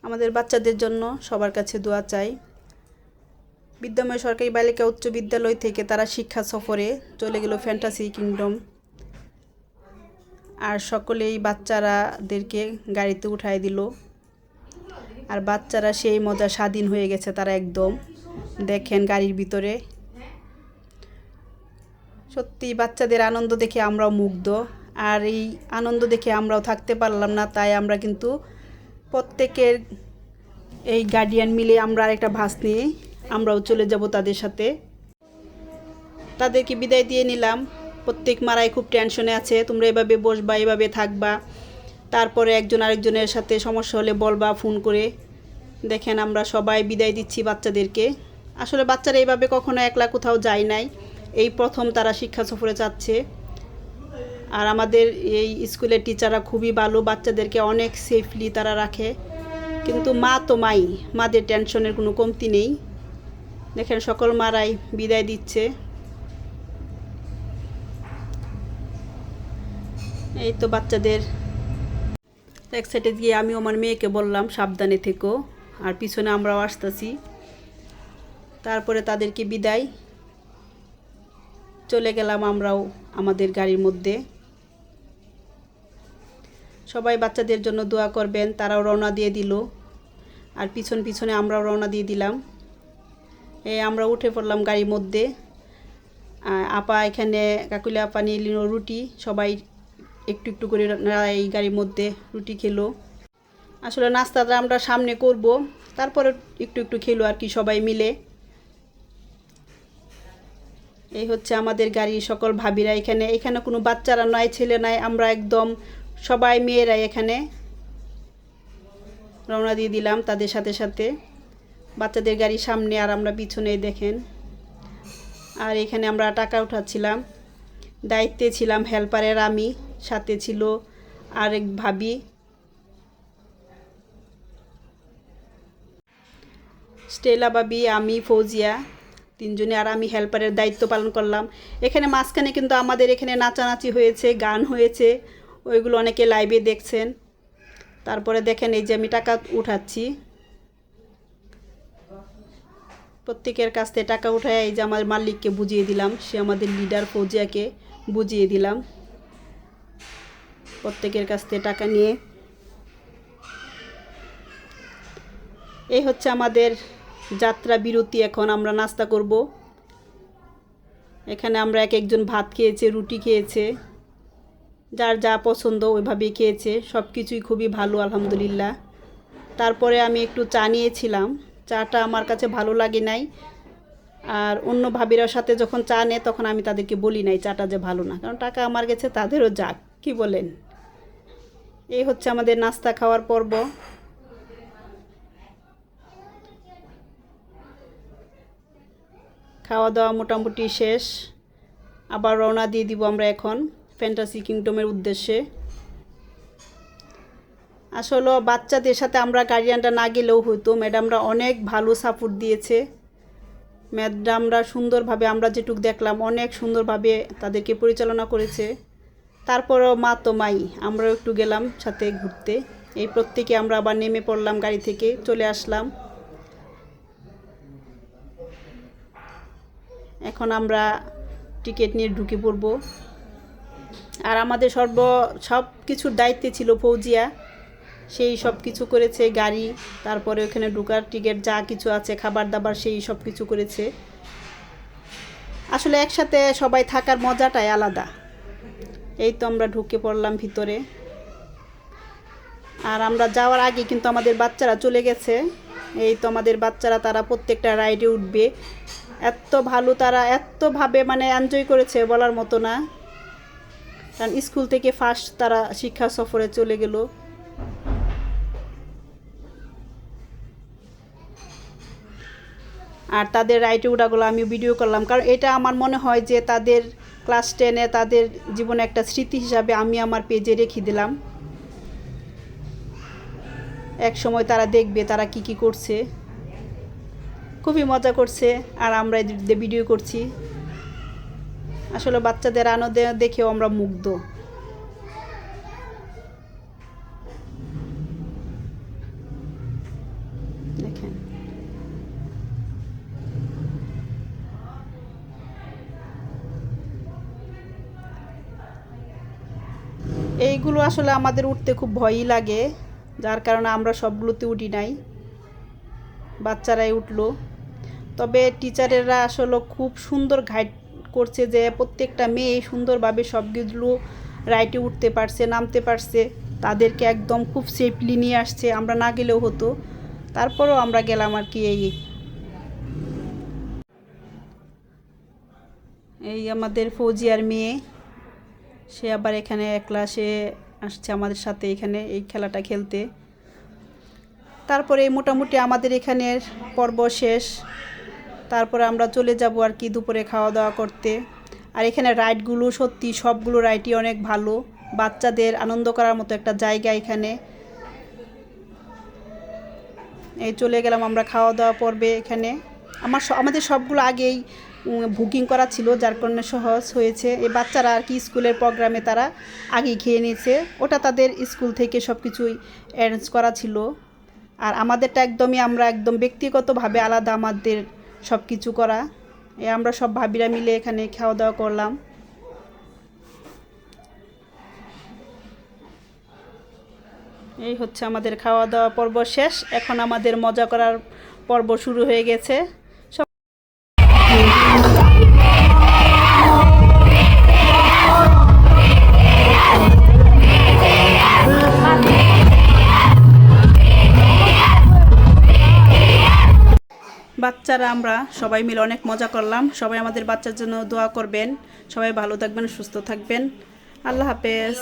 আমাদের বাচ্চাদের জন্য সবার কাছে দোয়া চাই। বিদ্যাময় সরকারি বালিকা উচ্চ বিদ্যালয় থেকে তারা শিক্ষা সফরে চলে গেল ফ্যান্টাসি কিংডম। আর সকলেই বাচ্চারাদেরকে গাড়িতে উঠায় দিল। আর বাচ্চারা সেই মজা স্বাধীন হয়ে গেছে তারা একদম। দেখেন গাড়ির ভিতরে সত্যি বাচ্চাদের আনন্দ দেখে আমরাও মুগ্ধ। আর এই আনন্দ দেখে আমরাও থাকতে পারলাম না, তাই আমরা কিন্তু প্রত্যেকের এই গার্ডিয়ান মিলে আমরা আরেকটা বাস নিয়ে আমরাও চলে যাব তাদের সাথে। তাদেরকে বিদায় দিয়ে নিলাম। প্রত্যেক মারাই খুব টেনশনে আছে, তোমরা এভাবে বসবা, এভাবে থাকবা, তারপরে একজন আরেকজনের সাথে সমস্যা হলে বলবা ফোন করে। দেখেন আমরা সবাই বিদায় দিচ্ছি বাচ্চাদেরকে। আসলে বাচ্চারা এইভাবে কখনো একলা কোথাও যায় নাই, এই প্রথম তারা শিক্ষা সফরে যাচ্ছে। আর আমাদের এই স্কুলের টিচাররা খুবই ভালো, বাচ্চাদেরকে অনেক সেফলি তারা রাখে। কিন্তু মা তো মাই, মাদের টেনশনের কোনো কমতি নেই। দেখেন সকল মারাই বিদায় দিচ্ছে। এই তো বাচ্চাদের এক সাইডে গিয়ে আমি আমার মেয়েকে বললাম সাবধানে থেকো, আর পিছনে আমরাও আসতেছি। তারপরে তাদেরকে বিদায়, চলে গেলাম আমরাও আমাদের গাড়ির মধ্যে। সবাই বাচ্চাদের জন্য দোয়া করবেন। তারাও রওনা দিয়ে দিল, আর পিছনে আমরাও রওনা দিয়ে দিলাম। আমরা উঠে পড়লাম গাড়ির মধ্যে। আপা এখানে কাকুলি আপা নিয়ে নিল রুটি, সবাই একটু একটু করে এই গাড়ির মধ্যে রুটি খেলো। আসলে নাস্তাটা আমরা সামনে করব, তারপরে একটু একটু খেলো আর কি সবাই মিলে। এই হচ্ছে আমাদের গাড়ি, সকল ভাবিরা এখানে কোনো বাচ্চারা নয়, ছেলে নাই, আমরা একদম সবাই মেয়েরাই এখানে রওনা দিয়ে দিলাম তাদের সাথে সাথে। বাচ্চাদের গাড়ি সামনে আর আমরা পিছনে দেখেন। আর এখানে আমরা টাকা উঠাচ্ছিলাম, দায়িত্বে ছিলাম হেল্পারের আমি, সাথে ছিল আরেক ভাবি। স্টেলা ভাবি, আমি, ফৌজিয়া, তিনজনে আর আমি হেল্পারের দায়িত্ব পালন করলাম। এখানে মাঝখানে কিন্তু আমাদের এখানে নাচানাচি হয়েছে, গান হয়েছে, ওইগুলো অনেকে লাইভে দেখছেন। তারপরে দেখেন এই যে আমি টাকা উঠাচ্ছি, প্রত্যেকের কাছ থেকে টাকা উঠায় এই যে আমার মালিককে বুঝিয়ে দিলাম, সে আমাদের লিডার ফৌজিয়াকে বুঝিয়ে দিলাম প্রত্যেকের কাছ থেকে টাকা নিয়ে। এই হচ্ছে আমাদের যাত্রা বিরতি। এখন আমরা নাস্তা করব। এখানে আমরা এক একজন ভাত খেয়েছে, রুটি খেয়েছে, যার যা পছন্দ ওইভাবেই খেয়েছে। সব কিছুই খুবই ভালো আলহামদুলিল্লাহ। তারপরে আমি একটু চা নিয়েছিলাম, চাটা আমার কাছে ভালো লাগে নাই। আর অন্য ভাবিরার সাথে যখন চা নেয় তখন আমি তাদেরকে বলি নাই চাটা যে ভালো না, কারণ টাকা আমার গেছে, তাদেরও যাক, কি বলেন। এই হচ্ছে আমাদের নাস্তা খাওয়ার পর্ব। খাওয়া দাওয়া মোটামুটি শেষ, আবার রওনা দিয়ে দিব আমরা এখন ফ্যান্টাসি কিংডমের উদ্দেশ্যে। আসলে বাচ্চাদের সাথে আমরা গার্ডিয়ানরা না গেলেও হতো, ম্যাডামরা অনেক ভালো সাপোর্ট দিয়েছে। ম্যাডামরা সুন্দরভাবে, আমরা যেটুকু দেখলাম অনেক সুন্দরভাবে তাদেরকে পরিচালনা করেছে। তারপরেও মা তো মাই, আমরাও একটু গেলাম সাথে ঘুরতে। এই প্রত্যেকে আমরা আবার নেমে পড়লাম গাড়ি থেকে, চলে আসলাম। এখন আমরা টিকিট নিয়ে ঢুকে পড়ব। আর আমাদের সব কিছুর দায়িত্বে ছিল ফৌজিয়া, সেই সব কিছু করেছে, গাড়ি, তারপরে ওখানে ঢোকার টিকিট, যা কিছু আছে খাবার দাবার, সেই সব কিছু করেছে। আসলে একসাথে সবাই থাকার মজাটাই আলাদা। এই তো আমরা ঢুকে পড়লাম ভিতরে। আর আমরা যাওয়ার আগে কিন্তু আমাদের বাচ্চারা চলে গেছে। এই তো আমাদের বাচ্চারা, তারা প্রত্যেকটা রাইডে উঠবে। এত ভালো, তারা এতভাবে মানে এনজয় করেছে বলার মতো না। কারণ স্কুল থেকে ফার্স্ট তারা শিক্ষা সফরে চলে গেল। আর তাদের রাইডে উঠাগুলো আমি ভিডিও করলাম, কারণ এটা আমার মনে হয় যে তাদের ক্লাস 10-এ তাদের জীবনে একটা স্মৃতি হিসাবে আমি আমার পেজে রেখে দিলাম। এক সময় তারা দেখবে তারা কি করছে। খুবই মজা করছে, আর আমরা ভিডিও করছি। আসলে বাচ্চাদের আনন্দ দেখেও আমরা মুগ্ধ। দেখেন এইগুলো আসলে আমাদের উঠতে খুব ভয়ই লাগে, যার কারণে আমরা সবগুলোতে উঠি নাই, বাচ্চারাই উঠলো। তবে টিচারেরা আসলে খুব সুন্দর গাইড করছে যে প্রত্যেকটা মেয়ে সুন্দরভাবে সবগুলো রাইটে উঠতে পারছে, নামতে পারছে, তাদেরকে একদম খুব সেফলি নিয়ে আসছে। আমরা না গেলেও হতো, তারপরেও আমরা গেলাম আর কি। এই আমাদের ফৌজিয়ার মেয়ে, সে আবার এখানে ক্লাসে আসছে আমাদের সাথে এখানে এই খেলাটা খেলতে। তারপরে মোটামুটি আমাদের এখানের পর্ব শেষ, তারপরে আমরা চলে যাব আর কি দুপুরে খাওয়া দাওয়া করতে। আর এখানে রাইডগুলো সত্যি সবগুলো রাইডই অনেক ভালো, বাচ্চাদের আনন্দ করার মতো একটা জায়গা এখানে। এই চলে গেলাম আমরা খাওয়া দাওয়া পর্বে। এখানে আমাদের সবগুলো আগেই বুকিং করা ছিল, যার কারণে সহজ হয়েছে। এই বাচ্চারা আর কি স্কুলের প্রোগ্রামে তারা আগেই খেয়ে নিয়েছে, ওটা তাদের স্কুল থেকে সব কিছুই অ্যারেঞ্জ করা ছিল। আর আমাদেরটা একদমই আমরা একদম ব্যক্তিগতভাবে আলাদা, আমাদের সব কিছু করা। আমরা সব ভাবিরা মিলে এখানে খাওয়া দাওয়া করলাম। এই হচ্ছে আমাদের খাওয়া দাওয়া পর্ব শেষ, এখন আমাদের মজা করার পর্ব শুরু হয়ে গেছে। বাচ্চারা আমরা সবাই মিলে অনেক মজা করলাম। সবাই আমাদের বাচ্চার জন্য দোয়া করবেন। সবাই ভালো থাকবেন, সুস্থ থাকবেন। আল্লাহ হাফেজ।